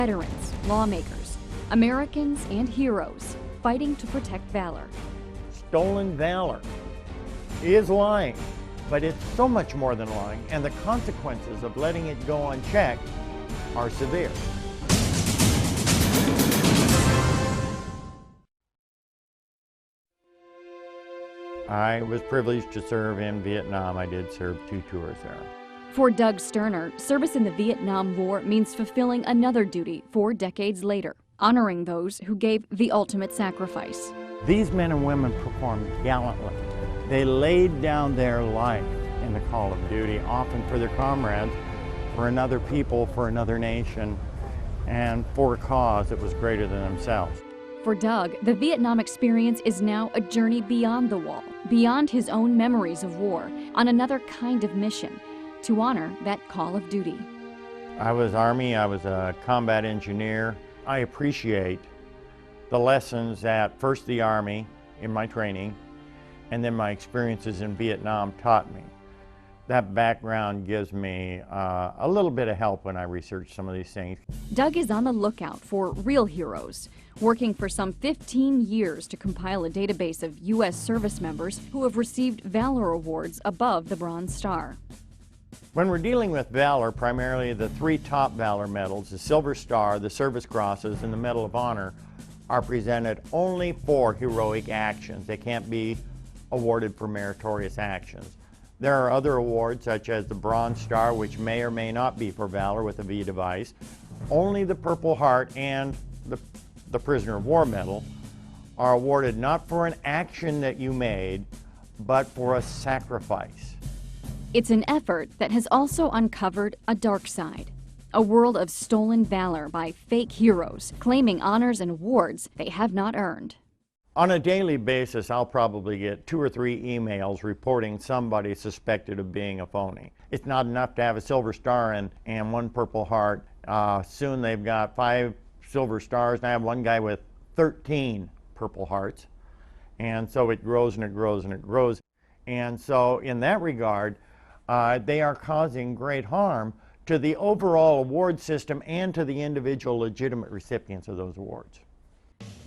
Veterans, lawmakers, Americans, and heroes fighting to protect valor. Stolen valor is lying, but it's so much more than lying, and the consequences of letting it go unchecked are severe. I was privileged to serve in Vietnam. I did serve 2 tours there. For Doug Sterner, service in the Vietnam War means fulfilling another duty 4 decades later, honoring those who gave the ultimate sacrifice. These men and women performed gallantly. They laid down their life in the call of duty, often for their comrades, for another people, for another nation, and for a cause that was greater than themselves. For Doug, the Vietnam experience is now a journey beyond the wall, beyond his own memories of war, on another kind of mission, to honor that call of duty. I was Army, I was a combat engineer. I appreciate the lessons that first the Army in my training and then my experiences in Vietnam taught me. That background gives me a little bit of help when I research some of these things. Doug is on the lookout for real heroes, working for some 15 years to compile a database of U.S. service members who have received Valor Awards above the Bronze Star. When we're dealing with Valor, primarily the 3 top Valor medals, the Silver Star, the Service Crosses, and the Medal of Honor, are presented only for heroic actions. They can't be awarded for meritorious actions. There are other awards, such as the Bronze Star, which may or may not be for Valor with a V device. Only the Purple Heart and the Prisoner of War Medal are awarded not for an action that you made, but for a sacrifice. It's an effort that has also uncovered a dark side, a world of stolen valor by fake heroes claiming honors and awards they have not earned. On a daily basis, I'll probably get 2 or 3 emails reporting somebody suspected of being a phony. It's not enough to have a Silver Star and 1 Purple Heart. Soon they've got 5 Silver Stars, and I have one guy with 13 Purple Hearts. And so it grows and it grows and it grows. And so in that regard, they are causing great harm to the overall award system and to the individual legitimate recipients of those awards.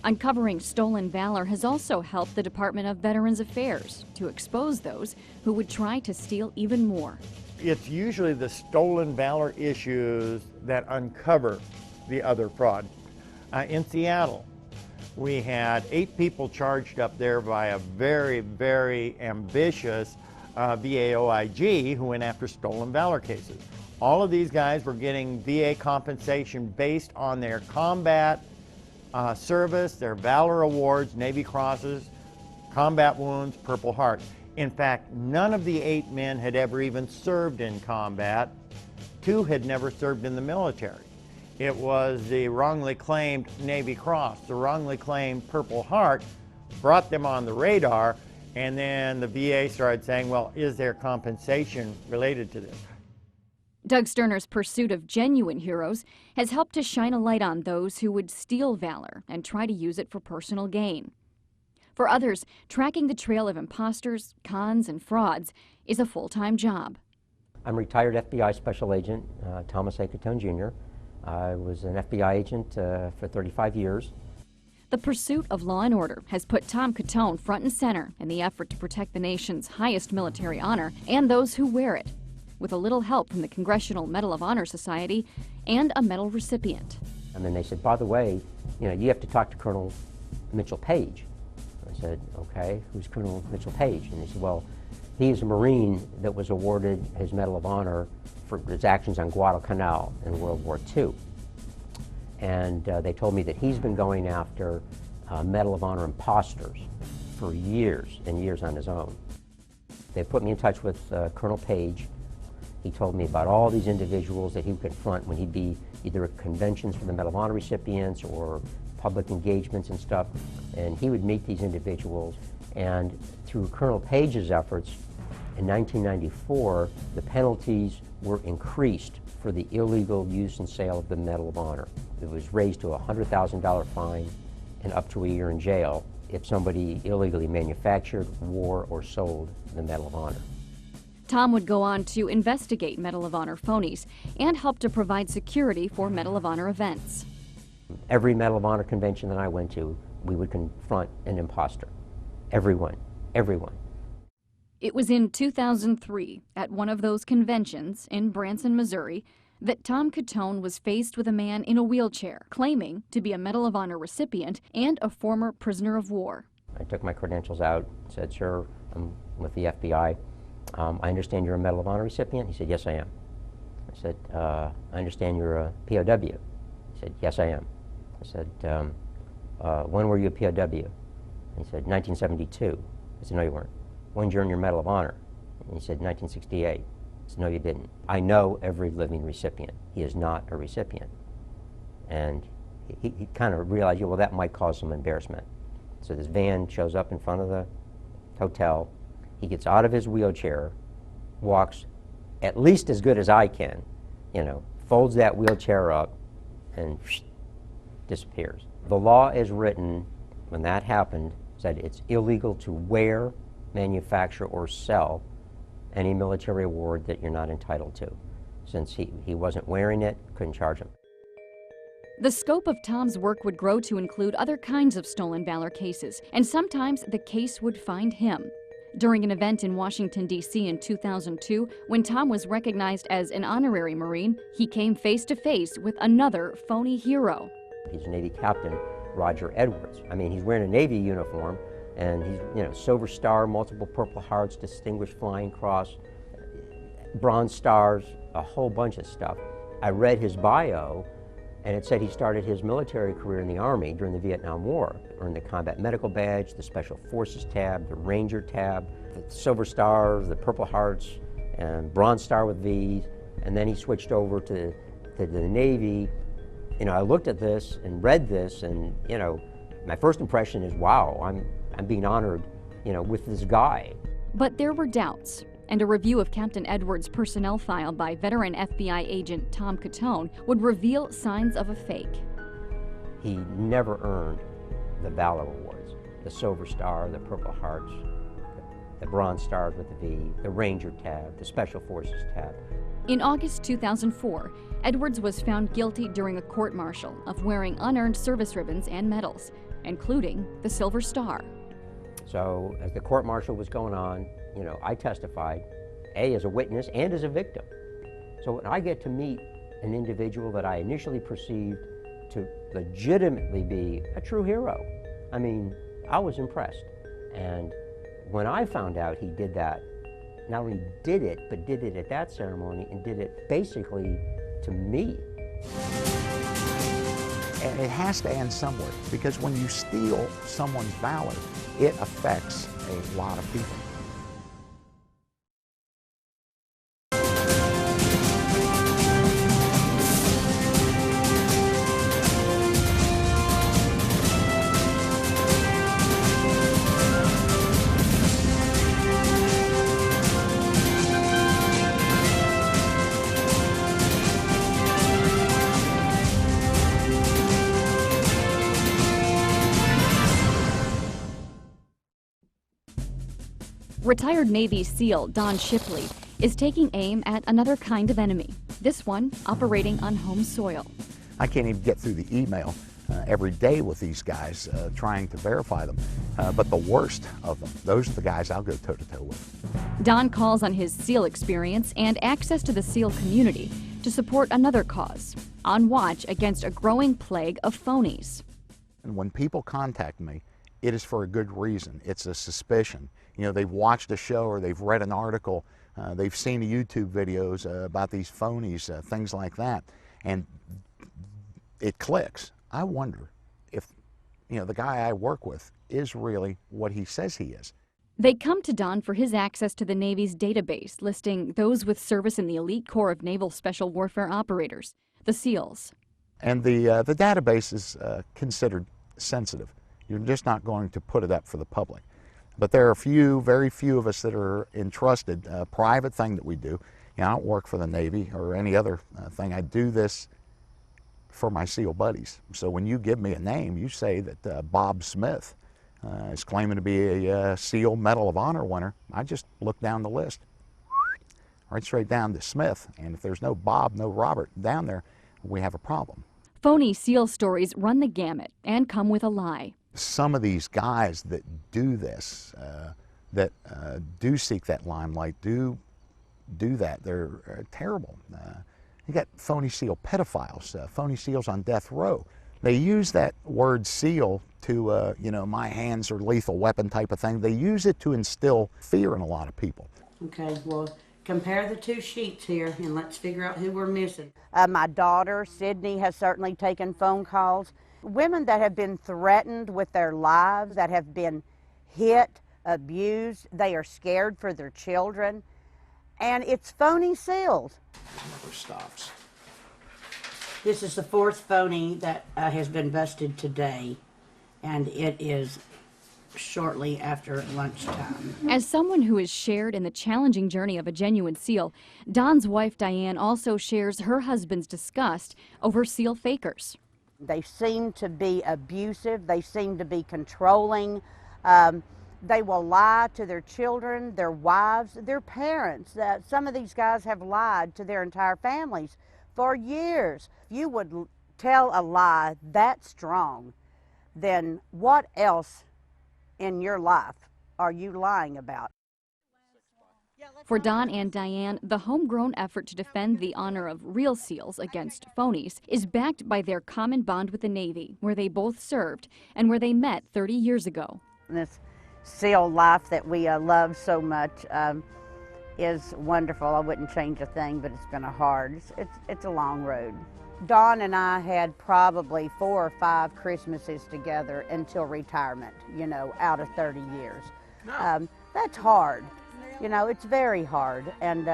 Uncovering stolen valor has also helped the Department of Veterans Affairs to expose those who would try to steal even more. It's usually the stolen valor issues that uncover the other fraud. In Seattle, we had 8 people charged up there by a very, very ambitious VA/OIG who went after stolen valor cases. All of these guys were getting VA compensation based on their combat service, their Valor Awards, Navy Crosses, combat wounds, Purple Heart. In fact, none of the 8 men had ever even served in combat. 2 had never served in the military. It was the wrongly claimed Navy Cross, the wrongly claimed Purple Heart, brought them on the radar, and then the VA started saying, well, is there compensation related to this? Doug Sterner's pursuit of genuine heroes has helped to shine a light on those who would steal valor and try to use it for personal gain. For others, tracking the trail of imposters, cons, and frauds is a full-time job. I'm retired FBI Special Agent Thomas A. Catone Jr. I was an FBI agent for 35 years. The pursuit of law and order has put Tom Catone front and center in the effort to protect the nation's highest military honor and those who wear it, with a little help from the Congressional Medal of Honor Society and a medal recipient. And then they said, by the way, you have to talk to Colonel Mitchell Page. I said, okay, who's Colonel Mitchell Page? And he said, well, he is a Marine that was awarded his Medal of Honor for his actions on Guadalcanal in World War II. And they told me that he's been going after Medal of Honor imposters for years and years on his own. They put me in touch with Colonel Page. He told me about all these individuals that he would confront when he'd be either at conventions for the Medal of Honor recipients or public engagements and stuff. And he would meet these individuals. And through Colonel Page's efforts, in 1994, the penalties were increased for the illegal use and sale of the Medal of Honor. It was raised to a $100,000 fine and up to a year in jail if somebody illegally manufactured, wore, or sold the Medal of Honor. Tom would go on to investigate Medal of Honor phonies and help to provide security for Medal of Honor events. Every Medal of Honor convention that I went to, we would confront an imposter. Everyone. It was in 2003, at one of those conventions in Branson, Missouri, that Tom Catone was faced with a man in a wheelchair claiming to be a Medal of Honor recipient and a former prisoner of war. I took my credentials out, said, "Sir, I'm with the FBI. I understand you're a Medal of Honor recipient?" He said, "Yes, I am." I said, "I understand you're a POW." He said, "Yes, I am." I said, "When were you a POW?" He said, "1972. I said, "No, you weren't." "When did you earn your Medal of Honor?" And he said, "1968. I said, "No, you didn't." I know every living recipient. He is not a recipient. And he kind of realized, well, that might cause some embarrassment. So this van shows up in front of the hotel. He gets out of his wheelchair, walks at least as good as I can, folds that wheelchair up, and disappears. The law is written, when that happened, said it's illegal to wear, manufacture, or sell any military award that you're not entitled to. Since he wasn't wearing it, couldn't charge him. The scope of Tom's work would grow to include other kinds of stolen valor cases, and sometimes the case would find him. During an event in Washington, D.C. in 2002, when Tom was recognized as an honorary Marine, he came face to face with another phony hero. He's Navy Captain Roger Edwards. I mean, he's wearing a Navy uniform, and he's, Silver Star, multiple Purple Hearts, Distinguished Flying Cross, Bronze Stars, a whole bunch of stuff. I read his bio, and it said he started his military career in the Army during the Vietnam War, earned the Combat Medical Badge, the Special Forces tab, the Ranger tab, the Silver Stars, the Purple Hearts, and Bronze Star with V's, and then he switched over to the Navy. I looked at this and read this, and my first impression is, wow, I'm being honored, with this guy. But there were doubts, and a review of Captain Edwards' personnel file by veteran FBI agent Tom Catone would reveal signs of a fake. He never earned the Valor Awards, the Silver Star, the Purple Hearts, the Bronze Stars with the V, the Ranger tab, the Special Forces tab. In August 2004, Edwards was found guilty during a court-martial of wearing unearned service ribbons and medals, including the Silver Star. So as the court-martial was going on, I testified, as a witness and as a victim. So when I get to meet an individual that I initially perceived to legitimately be a true hero, I mean, I was impressed. And when I found out he did that, not only did it, but did it at that ceremony and did it basically to me. And it has to end somewhere, because when you steal someone's valor, it affects a lot of people. Retired Navy SEAL Don Shipley is taking aim at another kind of enemy, this one operating on home soil. I can't even get through the email every day with these guys trying to verify them. But the worst of them, those are the guys I'll go toe-to-toe with. Don calls on his SEAL experience and access to the SEAL community to support another cause, on watch against a growing plague of phonies. And when people contact me, it is for a good reason. It's a suspicion. They've watched a show or they've read an article, they've seen YouTube videos about these phonies, things like that, and it clicks. I wonder if, the guy I work with is really what he says he is. They come to Don for his access to the Navy's database, listing those with service in the elite corps of Naval Special Warfare Operators, the SEALs. And the database is considered sensitive. You're just not going to put it up for the public. But there are very few of us that are entrusted, a private thing that we do. I don't work for the Navy or any other thing. I do this for my SEAL buddies. So when you give me a name, you say that Bob Smith is claiming to be a SEAL Medal of Honor winner. I just look down the list. right straight down to Smith. And if there's no Bob, no Robert down there, we have a problem. Phony SEAL stories run the gamut and come with a lie. Some of these guys that do this, that do seek that limelight, do that, they're terrible. You got phony SEAL pedophiles, phony SEALs on death row. They use that word SEAL to, you know, my hands are lethal weapon type of thing. They use it to instill fear in a lot of people. Okay, well, compare the two sheets here and let's figure out who we're missing. My daughter, Sydney, has certainly taken phone calls. Women that have been threatened with their lives, that have been hit, abused, they are scared for their children. And it's phony SEALs. Never stops. This is the fourth phony that has been busted today, and it is shortly after lunchtime. As someone who has shared in the challenging journey of a genuine SEAL, Don's wife Diane also shares her husband's disgust over SEAL fakers. They seem to be abusive, they seem to be controlling. They will lie to their children, their wives, their parents. Some of these guys have lied to their entire families for years. If you would tell a lie that strong, then what else in your life are you lying about? For Don and Diane, the homegrown effort to defend the honor of real SEALs against phonies is backed by their common bond with the Navy, where they both served and where they met 30 years ago. This SEAL life that we love so much is wonderful. I wouldn't change a thing, but it's been it's a long road. Don and I had probably 4 or 5 Christmases together until retirement, you know, out of 30 years. That's hard. You know, it's very hard. And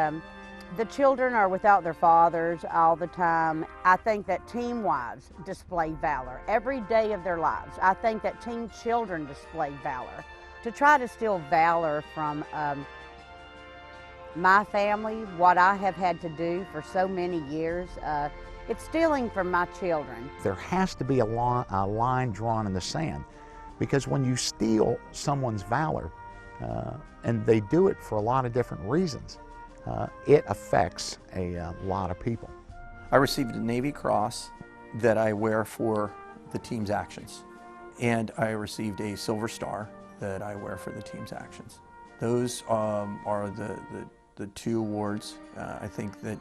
the children are without their fathers all the time. I think that teen wives display valor every day of their lives. I think that teen children display valor. To try to steal valor from my family, what I have had to do for so many years, it's stealing from my children. There has to be a line drawn in the sand, because when you steal someone's valor, and they do it for a lot of different reasons, it affects a lot of people. I received a Navy Cross that I wear for the team's actions, and I received a Silver Star that I wear for the team's actions. Those are the 2 awards I think that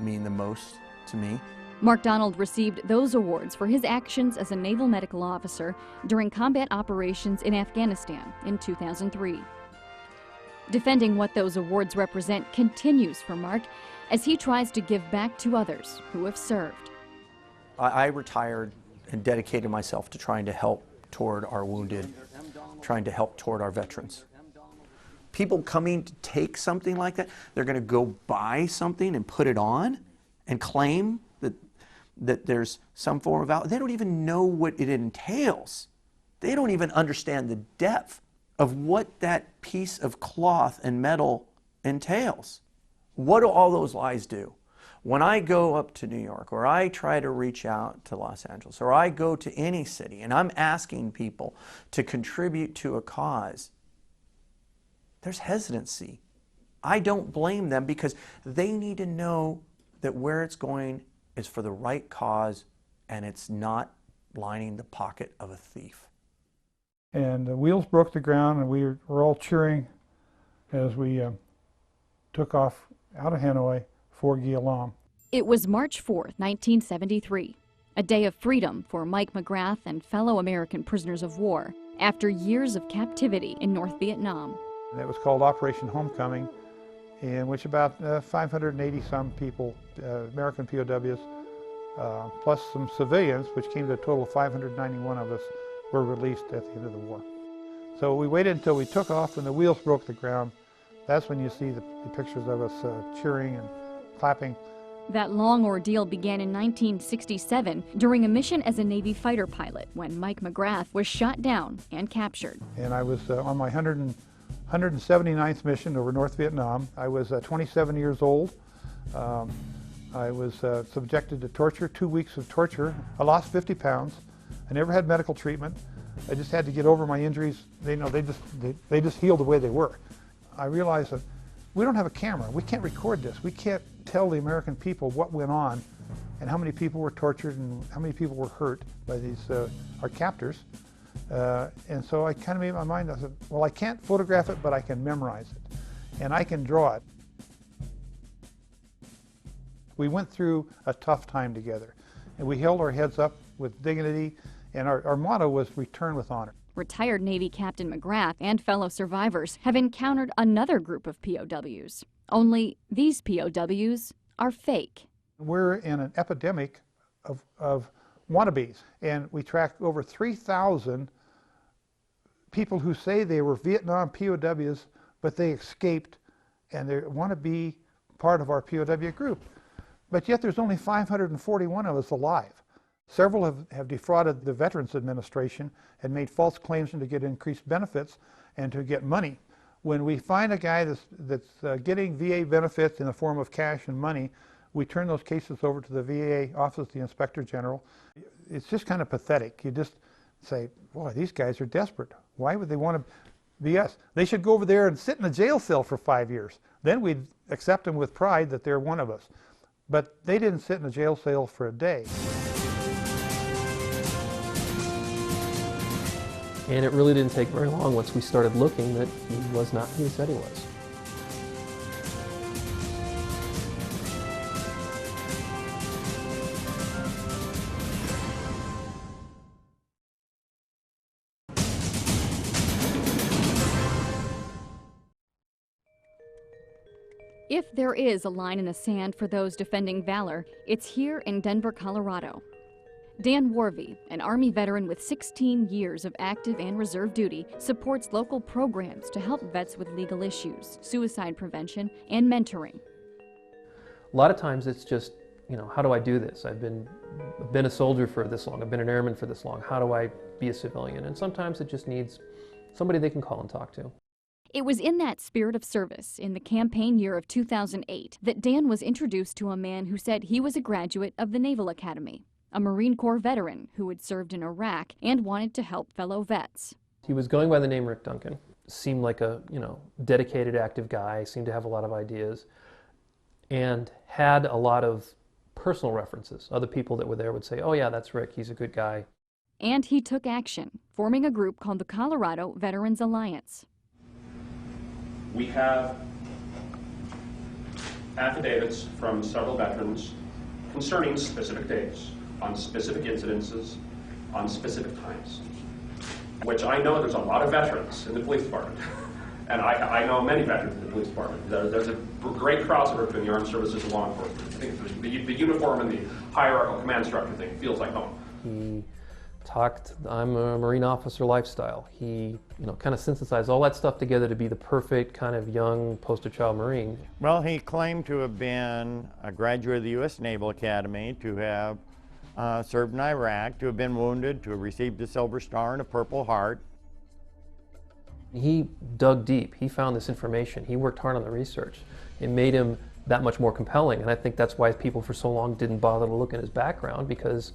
mean the most to me. Mark Donald received those awards for his actions as a naval medical officer during combat operations in Afghanistan in 2003. Defending what those awards represent continues for Mark as he tries to give back to others who have served. I retired and dedicated myself to trying to help toward our wounded, trying to help toward our veterans. People coming to take something like that, they're going to go buy something and put it on and claim that there's some form of value. They don't even know what it entails. They don't even understand the depth of what that piece of cloth and metal entails. What do all those lies do? When I go up to New York, or I try to reach out to Los Angeles, or I go to any city and I'm asking people to contribute to a cause, there's hesitancy. I don't blame them, because they need to know that where it's going is for the right cause and it's not lining the pocket of a thief. And the wheels broke the ground, and we were all cheering as we took off out of Hanoi for Guillam. It was March 4th, 1973, a day of freedom for Mike McGrath and fellow American prisoners of war after years of captivity in North Vietnam. And it was called Operation Homecoming, in which about 580-some people, American POWs, plus some civilians, which came to a total of 591 of us, were released at the end of the war. So we waited until we took off and the wheels broke the ground. That's when you see the pictures of us cheering and clapping. That long ordeal began in 1967 during a mission as a Navy fighter pilot when Mike McGrath was shot down and captured. And I was on my 179th mission over North Vietnam. I was 27 years old. I was subjected to torture, 2 weeks of torture. I lost 50 pounds. I never had medical treatment. I just had to get over my injuries. They just healed the way they were. I realized that We don't have a camera. We can't record this. We can't tell the American people what went on and how many people were tortured and how many people were hurt by these, our captors. And so I kind of made my mind, I said, well, I can't photograph it, but I can memorize it. And I can draw it. We went through a tough time together. And we held our heads up with dignity. And our motto was return with honor. Retired Navy Captain McGrath and fellow survivors have encountered another group of POWs. Only these POWs are fake. We're in an epidemic of wannabes, and we track over 3,000 people who say they were Vietnam POWs, but they escaped and they want to be part of our POW group. But yet there's only 541 of us alive. Several have defrauded the Veterans Administration and made false claims to get increased benefits and to get money. When we find a guy that's getting VA benefits in the form of cash and money, we turn those cases over to the VA Office of the Inspector General. It's just kind of pathetic. You just say, boy, these guys are desperate. Why would they want to be us? They should go over there and sit in a jail cell for 5 years. Then we'd accept them with pride that they're one of us. But they didn't sit in a jail cell for a day. And it really didn't take very long once we started looking that he was not who he said he was. If there is a line in the sand for those defending valor, it's here in Denver, Colorado. Dan Warvey, an Army veteran with 16 years of active and reserve duty, supports local programs to help vets with legal issues, suicide prevention, and mentoring. A lot of times it's just, how do I do this? I've been a soldier for this long, I've been an airman for this long, how do I be a civilian? And sometimes it just needs somebody they can call and talk to. It was in that spirit of service, in the campaign year of 2008, that Dan was introduced to a man who said he was a graduate of the Naval Academy, a Marine Corps veteran who had served in Iraq and wanted to help fellow vets. He was going by the name Rick Duncan. Seemed like a, dedicated, active guy, seemed to have a lot of ideas, and had a lot of personal references. Other people that were there would say, oh yeah, that's Rick, he's a good guy. And he took action, forming a group called the Colorado Veterans Alliance. We have affidavits from several veterans concerning specific dates, on specific incidences, on specific times, which I know there's a lot of veterans in the police department. And I know many veterans in the police department. There's a great crossover between the armed services and law enforcement. I think the uniform and the hierarchical command structure thing feels like home. He talked, I'm a Marine officer lifestyle. He, kind of synthesized all that stuff together to be the perfect kind of young poster child Marine. Well, he claimed to have been a graduate of the U.S. Naval Academy, to have served in Iraq, to have been wounded, to have received a Silver Star and a Purple Heart. He dug deep. He found this information. He worked hard on the research. It made him that much more compelling, and I think that's why people for so long didn't bother to look at his background, because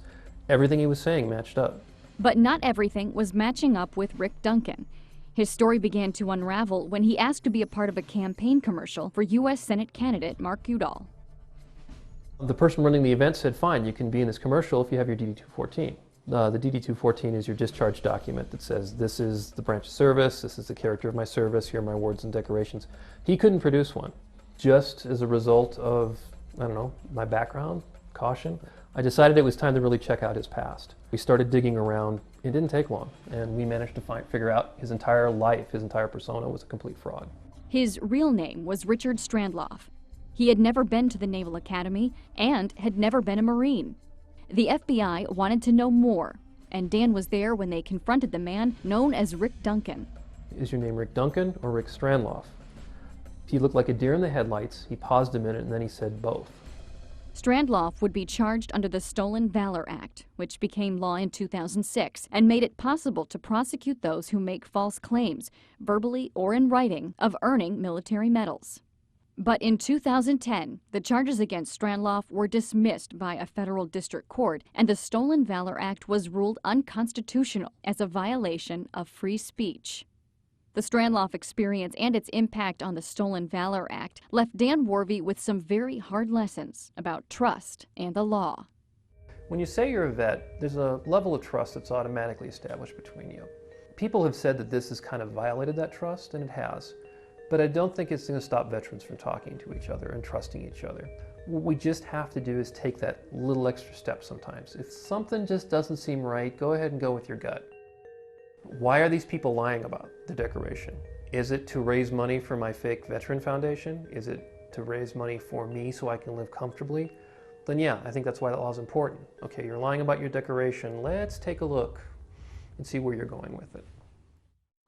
everything he was saying matched up. But not everything was matching up with Rick Duncan. His story began to unravel when he asked to be a part of a campaign commercial for U.S. Senate candidate Mark Udall. The person running the event said, fine, you can be in this commercial if you have your DD-214. The DD-214 is your discharge document that says, this is the branch of service, this is the character of my service, here are my awards and decorations. He couldn't produce one. Just as a result of, my background, caution, I decided it was time to really check out his past. We started digging around. It didn't take long, and we managed to figure out his entire life, his entire persona was a complete fraud. His real name was Richard Strandloff. He had never been to the Naval Academy and had never been a Marine. The FBI wanted to know more, and Dan was there when they confronted the man known as Rick Duncan. Is your name Rick Duncan or Rick Strandloff? He looked like a deer in the headlights. He paused a minute and then he said both. Strandloff would be charged under the Stolen Valor Act, which became law in 2006 and made it possible to prosecute those who make false claims, verbally or in writing, of earning military medals. But in 2010, the charges against Strandloff were dismissed by a federal district court, and the Stolen Valor Act was ruled unconstitutional as a violation of free speech. The Strandloff experience and its impact on the Stolen Valor Act left Dan Warvey with some very hard lessons about trust and the law. When you say you're a vet, there's a level of trust that's automatically established between you. People have said that this has kind of violated that trust, and it has. But I don't think it's going to stop veterans from talking to each other and trusting each other. What we just have to do is take that little extra step sometimes. If something just doesn't seem right, go ahead and go with your gut. Why are these people lying about the decoration? Is it to raise money for my fake veteran foundation? Is it to raise money for me so I can live comfortably? Then yeah, I think that's why that law is important. Okay, you're lying about your decoration. Let's take a look and see where you're going with it.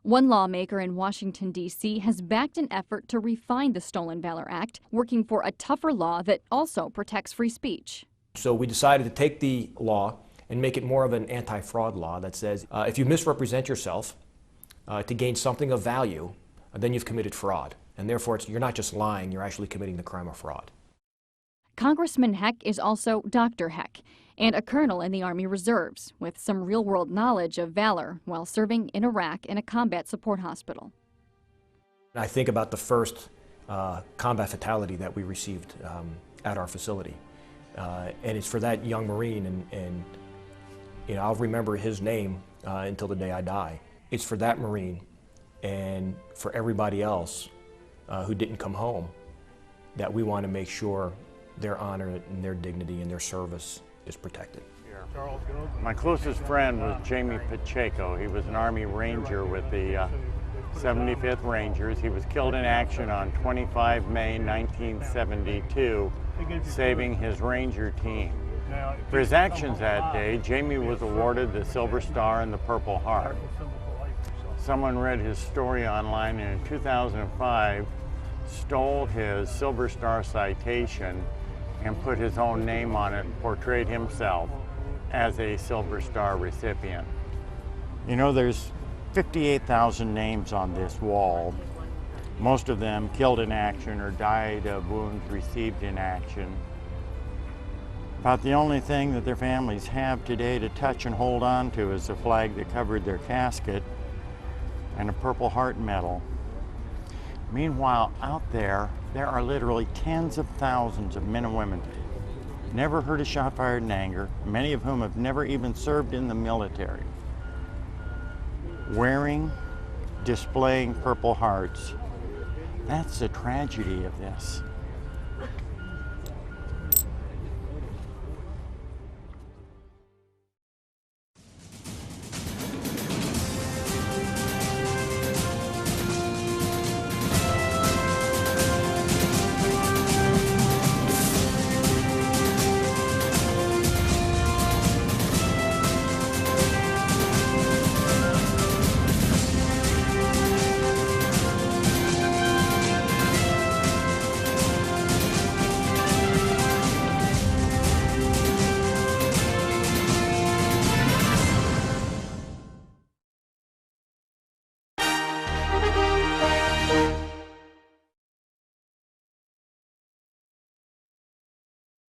One lawmaker in Washington, D.C. has backed an effort to refine the Stolen Valor Act, working for a tougher law that also protects free speech. So we decided to take the law and make it more of an anti-fraud law that says if you misrepresent yourself to gain something of value, then you've committed fraud. And therefore, you're not just lying, you're actually committing the crime of fraud. Congressman Heck is also Dr. Heck, and a colonel in the Army Reserves with some real-world knowledge of valor while serving in Iraq in a combat support hospital. I think about the first combat fatality that we received at our facility. And it's for that young Marine, and you know, I'll remember his name until the day I die. It's for that Marine and for everybody else who didn't come home that we want to make sure their honor and their dignity and their service is protected. My closest friend was Jamie Pacheco. He was an Army Ranger with the 75th Rangers. He was killed in action on 25 May 1972, saving his Ranger team. For his actions that day, Jamie was awarded the Silver Star and the Purple Heart. Someone read his story online and in 2005 stole his Silver Star citation and put his own name on it and portrayed himself as a Silver Star recipient. You know, there's 58,000 names on this wall, most of them killed in action or died of wounds received in action. About the only thing that their families have today to touch and hold on to is the flag that covered their casket and a Purple Heart medal. Meanwhile, out there are literally tens of thousands of men and women never heard a shot fired in anger, many of whom have never even served in the military, wearing, displaying Purple Hearts. That's the tragedy of this.